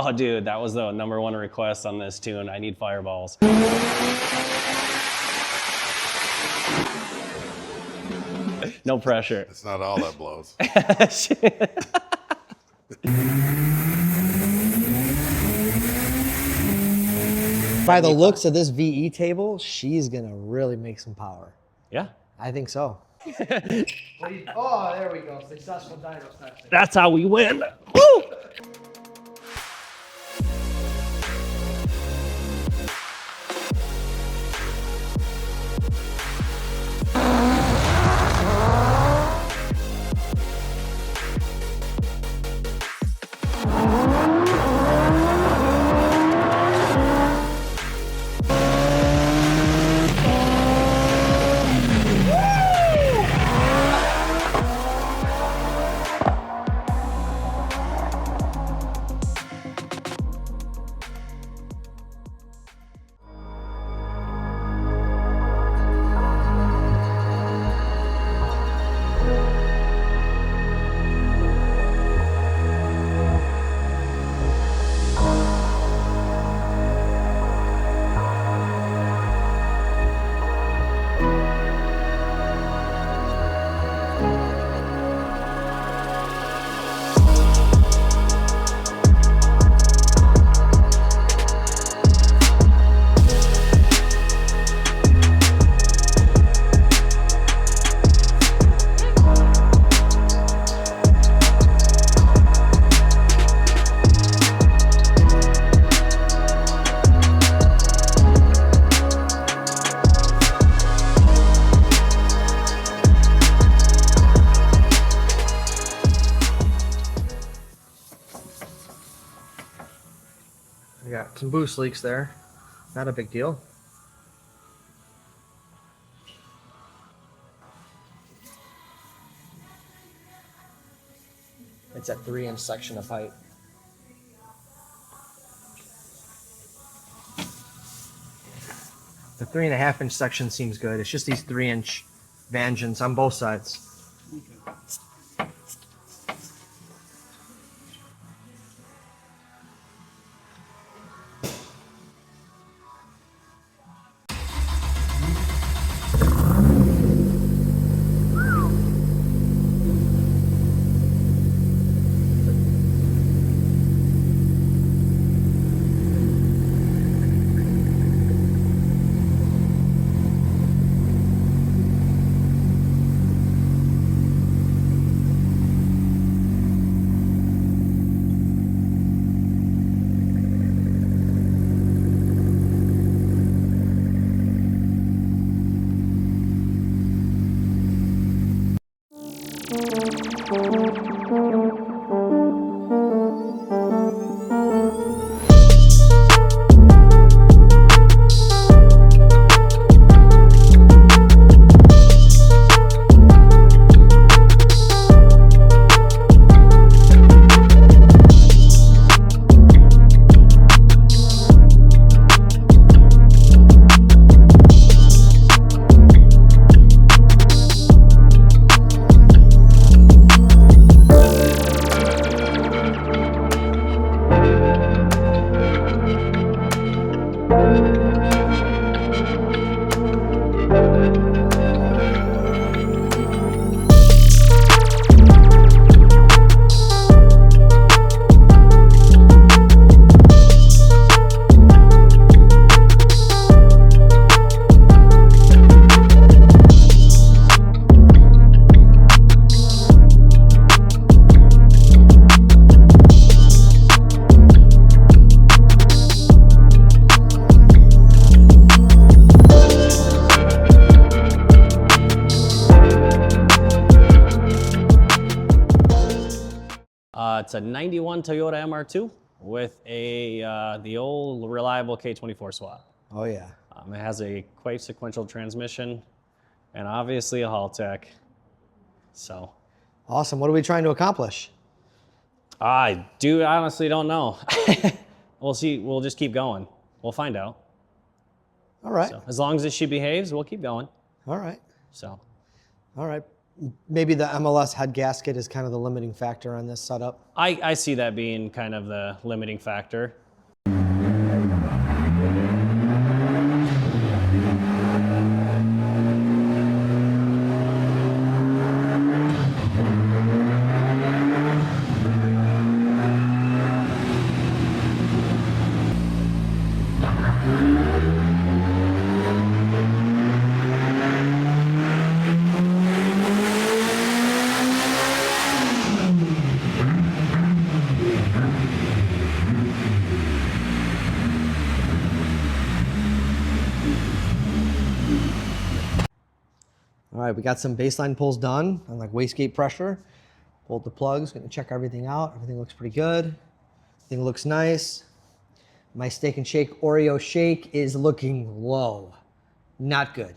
Oh, dude, that was the #1 request on this tune. I need fireballs. No pressure. It's not all that blows. By the looks of this VE table, she's gonna really make some power. Yeah. I think so. Oh, there we go. Successful dyno testing. That's how we win. Woo! We got some boost leaks there. Not a big deal. It's a 3-inch section of pipe. The 3.5-inch section seems good. It's just these 3-inch vangeons on both sides. It's a 91 Toyota MR2 with the old reliable K24 swap. Oh yeah. It has a Quaife Sequential Transmission and obviously a Haltec. So. Awesome. What are we trying to accomplish? I honestly don't know. We'll see. We'll just keep going. We'll find out. All right. So, as long as she behaves, we'll keep going. All right. So. All right. maybe the MLS head gasket is kind of the limiting factor on this setup. I see that being kind of the limiting factor. All right, we got some baseline pulls done on like wastegate pressure. Pulled the plugs, gonna check everything out. Everything looks pretty good. Everything looks nice. My Steak and Shake Oreo shake is looking low. Not good.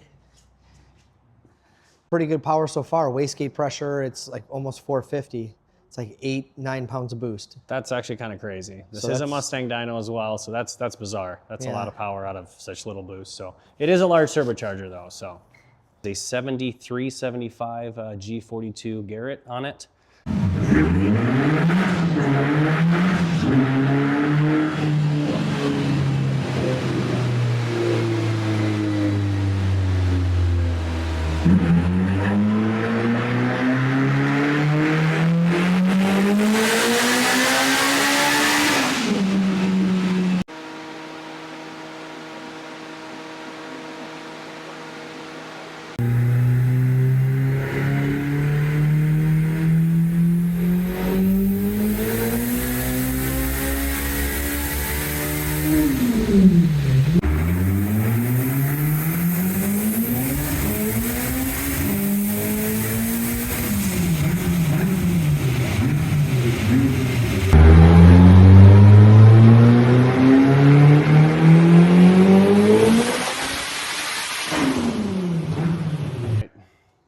Pretty good power so far. Wastegate pressure, it's like almost 450. It's like 8-9 pounds of boost. That's actually kind of crazy. This So is a that's- Mustang dyno as well, so that's bizarre. That's a Yeah. lot of power out of such little boost. So it is a large turbocharger though. So a 7375 G42 Garrett on it.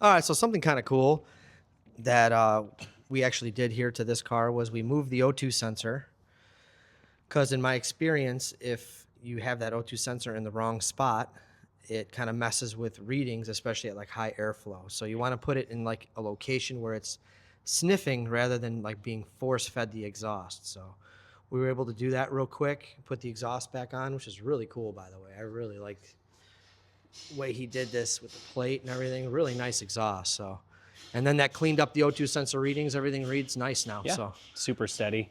All right, so something kind of cool that we actually did here to this car was we moved the O2 sensor. Because in my experience, if you have that O2 sensor in the wrong spot, it kind of messes with readings, especially at like high airflow. So you want to put it in like a location where it's sniffing rather than like being force fed the exhaust. So we were able to do that real quick, put the exhaust back on, which is really cool, by the way. I really liked the way he did this with the plate and everything. Really nice exhaust. So, and then that cleaned up the O2 sensor readings. Everything reads nice now. Yeah, So super steady.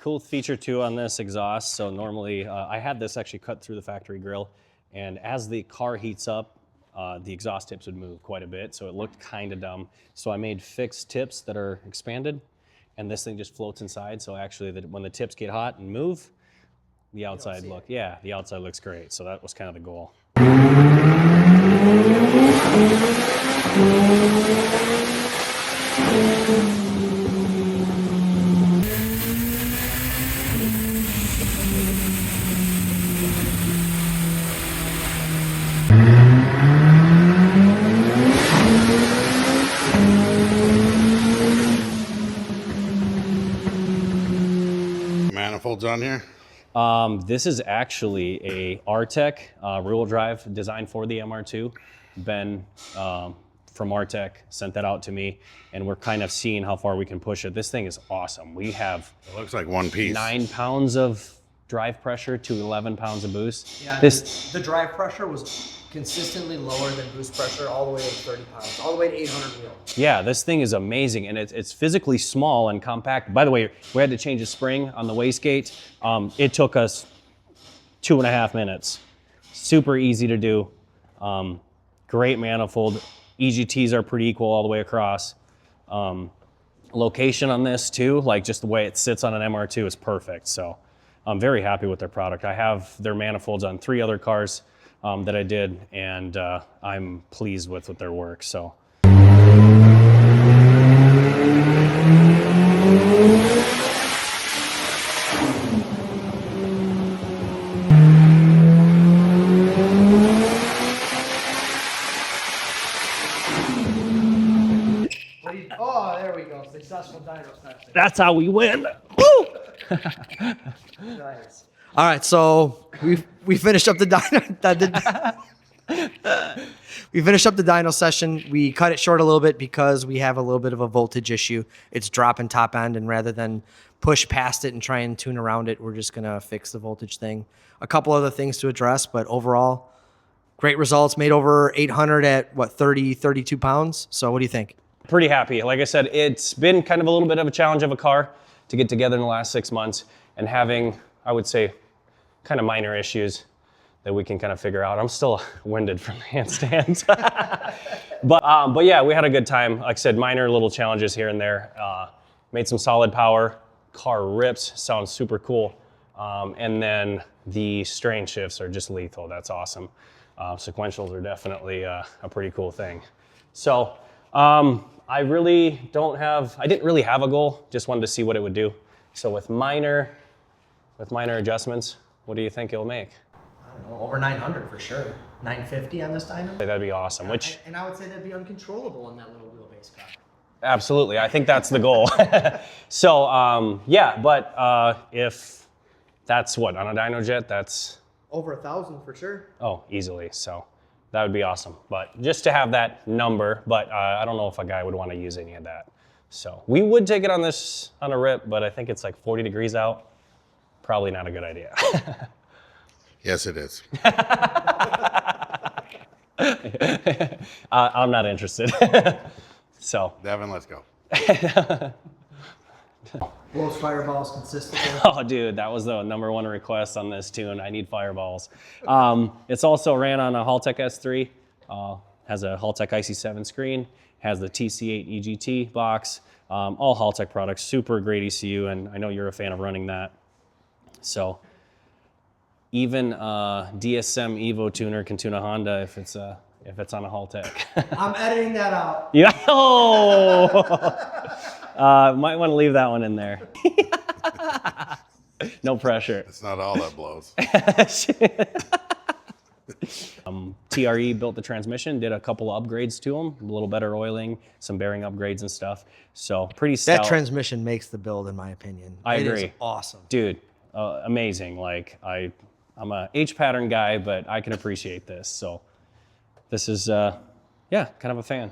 Cool feature too on this exhaust. So normally I had this actually cut through the factory grill, and as the car heats up, the exhaust tips would move quite a bit. So it looked kind of dumb. So I made fixed tips that are expanded, and this thing just floats inside. So actually when the tips get hot and move, the outside look, yeah, the outside looks great. So that was kind of the goal. Manifolds on here? This is actually a Altec rear-wheel drive designed for the MR2. Ben from Altec sent that out to me, and we're kind of seeing how far we can push it. This thing is awesome. We have It looks like one piece. 9 pounds of drive pressure to 11 pounds of boost. yeah, This the drive pressure was consistently lower than boost pressure all the way to 30 pounds, all the way to 800 wheel. Yeah, this thing is amazing, and it's physically small and compact. By the way, we had to change a spring on the wastegate. It took us 2.5 minutes. Super easy to do. Great manifold. EGTs are pretty equal all the way across. Location on this too, like just the way it sits on an MR2 is perfect. So I'm very happy with their product. I have their manifolds on 3 other cars that I did, and I'm pleased with their work. So. Oh, there we go. Successful dyno testing. That's how we win. Woo! Nice. All right, so we finished up the dyno. We finished up the dyno session. We cut it short a little bit because we have a little bit of a voltage issue. It's dropping top end, and rather than push past it and try and tune around it, we're just going to fix the voltage thing. A couple other things to address, but overall, great results. Made over 800 at, what, 30, 32 pounds? So what do you think? Pretty happy. Like I said, it's been kind of a little bit of a challenge of a car to get together in the last 6 months, and having, I would say, kind of minor issues that we can kind of figure out. I'm still winded from the handstands. but yeah, we had a good time. Like I said, minor little challenges here and there. Made some solid power. Car rips, sounds super cool. And then the strain shifts are just lethal. That's awesome. Sequentials are definitely a pretty cool thing. So I didn't really have a goal, just wanted to see what it would do. So with minor adjustments, what do you think it'll make? I don't know, over 900 for sure. 950 on this dyno? That'd be awesome. And I would say that'd be uncontrollable in that little wheelbase car. Absolutely, I think that's the goal. So yeah, but if that's what, on a dyno jet, that's Over 1,000 for sure. oh, easily. So that would be awesome. But just to have that number, but I don't know if a guy would want to use any of that. So we would take it on a rip, but I think it's like 40 degrees out. Probably not a good idea. Yes, it is. I'm not interested. So. Devin, let's go. Blows fireballs consistently. Oh, dude, that was the #1 request on this tune. I need fireballs. It's also ran on a Haltec S3. Has a Haltec IC7 screen. Has the TC8 EGT box. All Haltec products. Super great ECU, and I know you're a fan of running that. So even DSM Evo tuner can tune a Honda if it's on a Haltec. I'm editing that out. Yeah. Oh. Might want to leave that one in there. No pressure. It's not all that blows. TRE built the transmission, did a couple of upgrades to them, a little better oiling, some bearing upgrades and stuff. So pretty stout. That transmission makes the build, in my opinion. I It agree. is awesome. Dude, amazing. Like I'm a H pattern guy, but I can appreciate this. So this is, yeah, kind of a fan.